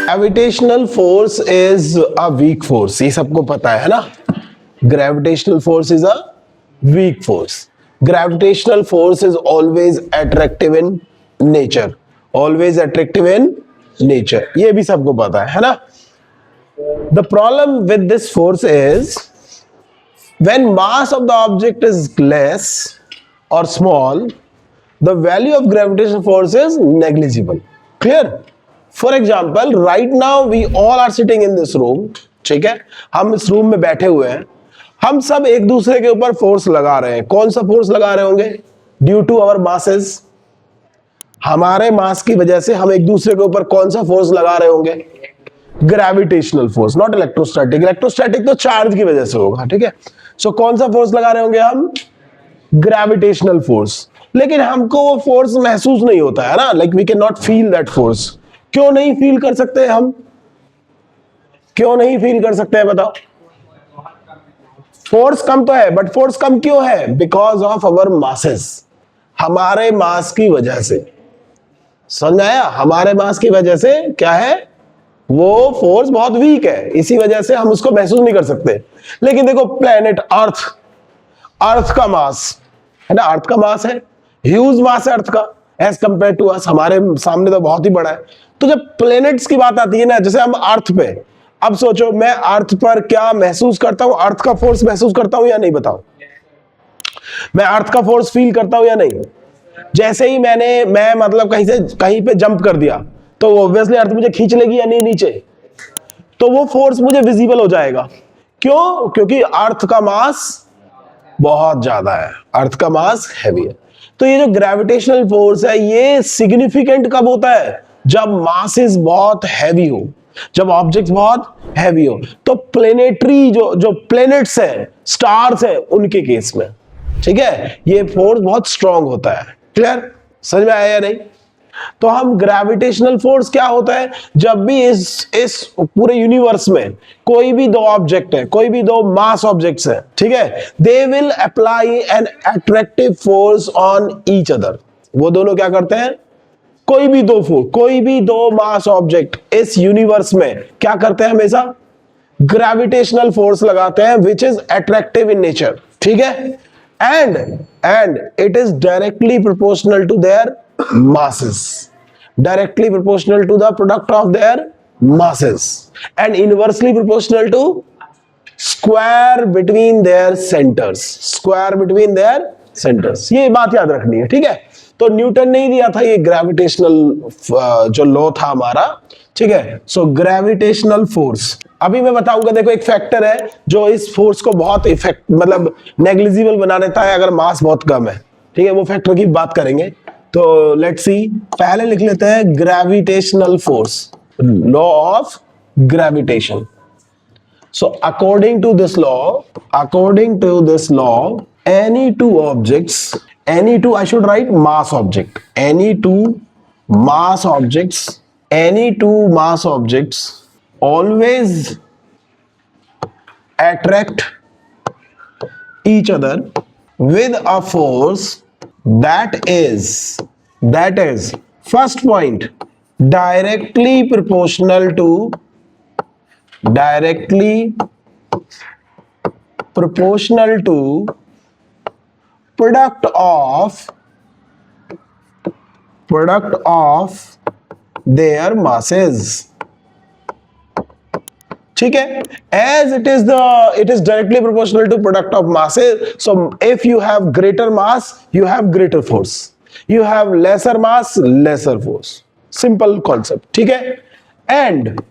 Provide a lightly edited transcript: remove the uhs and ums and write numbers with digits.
Gravitational force is a weak force, ये सबको पता है ना। Gravitational force is a weak force. Gravitational force is always attractive in nature, always attractive in nature, ये भी सबको पता है ना। The problem with this force is when mass of the object is less or small, the value of gravitational force is negligible. Clear? For example, right now we all are sitting in this room. ठीक है, हम इस room में बैठे हुए हैं, हम सब एक दूसरे के ऊपर फोर्स लगा रहे हैं। कौन सा फोर्स लगा रहे होंगे? ड्यू टू आवर मासेस, हमारे मास की वजह से हम एक दूसरे के ऊपर कौन सा फोर्स लगा रहे होंगे? Gravitational force, not electrostatic. Electrostatic तो चार्ज की वजह से होगा, ठीक है। सो कौन सा फोर्स लगा रहे होंगे हम? Gravitational force. लेकिन हमको वो फोर्स महसूस नहीं होता है ना, like we can not feel that force. क्यों नहीं फील कर सकते हम? क्यों नहीं फील कर सकते हैं बताओ? फोर्स कम तो है, बट फोर्स कम क्यों है? बिकॉज ऑफ अवर मासेस, हमारे मास की वजह से। समझ आया? हमारे मास की वजह से क्या है? वो फोर्स बहुत वीक है, इसी वजह से हम उसको महसूस नहीं कर सकते। लेकिन देखो प्लेनेट अर्थ, अर्थ का मास है ना, अर्थ का मास है, ह्यूज मास है अर्थ का एज कंपेयर टू अस, हमारे सामने तो बहुत ही बड़ा है। तो जब प्लेनेट्स की बात आती है ना, जैसे हम अर्थ पे, अब सोचो मैं अर्थ पर क्या महसूस करता हूं? अर्थ का फोर्स महसूस करता हूं या नहीं बताओ? मैं अर्थ का फोर्स फील करता हूं या नहीं? जैसे ही मैं मतलब कहीं पे जंप कर दिया तो ऑब्वियसली अर्थ मुझे खींच लेगी या नहीं नीचे, तो वो फोर्स मुझे विजिबल हो जाएगा। क्यों? क्योंकि अर्थ का मास बहुत ज्यादा है, अर्थ का मास हैवी है। तो ये जो ग्रेविटेशनल फोर्स है ये सिग्निफिकेंट कब होता है? जब मासेस बहुत हैवी हो, जब ऑब्जेक्ट्स बहुत हैवी हो। तो प्लेनेटरी जो प्लेनेट्स है, स्टार्स है, उनके केस में, ठीक है, ये फोर्स बहुत स्ट्रांग होता है। क्लियर? समझ में आया या नहीं? तो हम ग्रेविटेशनल फोर्स क्या होता है? जब भी इस पूरे यूनिवर्स में कोई भी दो ऑब्जेक्ट है, कोई भी दो मास ऑब्जेक्ट्स है, ठीक है, they will apply an attractive force on each other. वो दोनों क्या करते हैं? कोई भी दो मास ऑब्जेक्ट इस यूनिवर्स में क्या करते हैं? हमेशा ग्रेविटेशनल फोर्स लगाते हैं, which is attractive in nature, ठीक है। And it is directly proportional to their masses, directly proportional to the product of their masses and inversely proportional to square between their centers, ये बात याद रखनी है, ठीक है। तो न्यूटन ने ही दिया था ये ग्रेविटेशनल जो लॉ था हमारा, ठीक है। सो ग्रेविटेशनल फोर्स, अभी मैं बताऊंगा, देखो एक फैक्टर है जो इस फोर्स को बहुत मतलब नेग्लिजिबल बना देता है अगर मास बहुत कम है, ठीक है। वो फैक्टर की बात करेंगे। तो लेट्स सी, पहले लिख लेते हैं gravitational force, law of gravitation. So according to this law, any two I should write mass object, any two mass objects always attract each other with a force that is first point directly proportional to product of their masses, ठीक है। as it is directly proportional to product of masses, so if you have greater mass you have greater force, you have lesser mass lesser force, simple concept, ठीक है। and